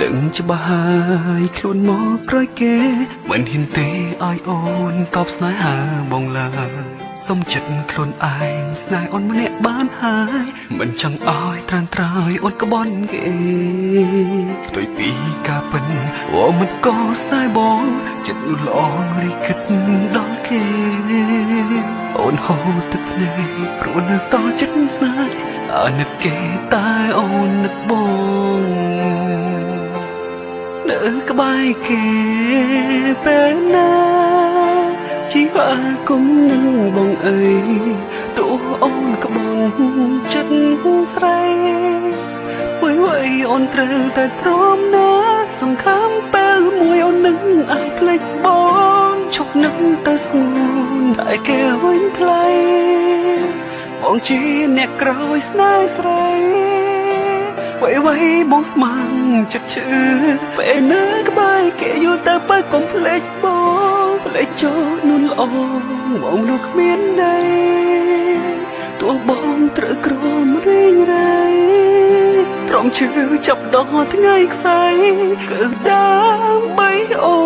ដឹងច្បាស់ហើយខ្លួនមកក្រោយគេមិនហ៊ានទេឲ្យអូនកោបស្នេហាបងឡើយសុំចិត្តខ្លួនឯងស្នេហ៍អូនម្នាក់បានហើយមិនចង់ឲ្យត្រានត្រើយអូនក្បន់គេផ្ទុយពីការពិនអូមិនក៏ស្នេហ៍បងចិត្តនោះល្អរីគិតដល់គេអូនហូរទឹកភ្នែកព្រោះនៅស្ទល់ចិត្តស្នេហ៍អាណិតគេតែអូននឹកបងនៅក្បែរគេពេលណាជីវាគុំនឹងបងអីទោះអូនក្បន់ចិត្តស្រីវ័យអូនត្រូវតែទ្រាំណាសង្ឃឹមពេលមួយអូននឹងអាចភ្លេចបងឈប់នឹងទៅស្ងួនតែគេវិញថ្លៃបងជាអ្នកក្រោយស្នេហ៍ស្រីវ័យបងស្មានចិត្តឈឺពេលនៅក្បែរគេយូរទៅបើកុំភ្លេចបងភ្លេចចោលនួនល្អបងនោះគ្មានន័យទោះបងត្រូវក្រំរីងរៃទ្រាំឈឺចាប់ដល់ថ្ងៃខ្សែគឺដើម្បីអូ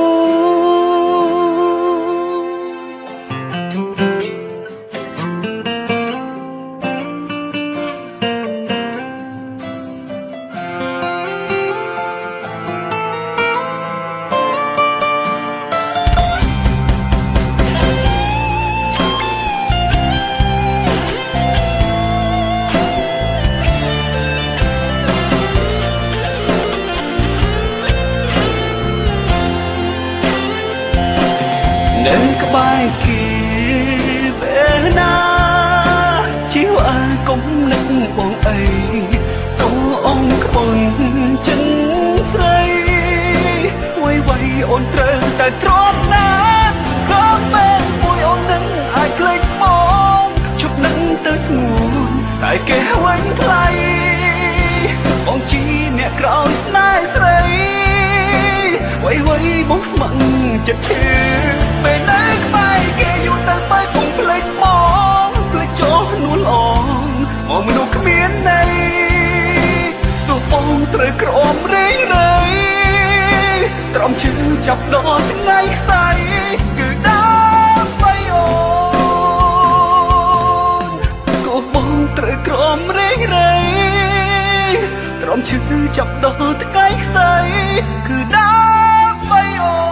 នៅក្បែរគេពេលណាជីវ៉ាគុំនឹកបងអីតួអង្គក្បន់ចិនស្រីវ័យអូនត្រូវតែទ្រាំណាក៏ពេលមួយអូននឹងអាចភ្លេចបងជប់នឹងទៅស្ងួនតែគេវិញថ្លៃបងជាអ្នកក្រោយស្នេហ៍ស្រីវ័យបងស្មឹងចិត្តឈឺពេលនៅក្បែរគេយូរទៅបែរពុំភ្លេចបងភ្លេចចោលនួនល្អមកមនុស្សគ្មានន័យទោះបងត្រូវក្រំរេងរៃទ្រាំឈឺចាប់ដល់ថ្ងៃខ្សែគឺដើម្បីអូនទោះបងត្រូវក្រំរេងរៃទ្រាំឈឺចាប់ដល់ថ្ងៃខ្សែគឺដើម្បីអូ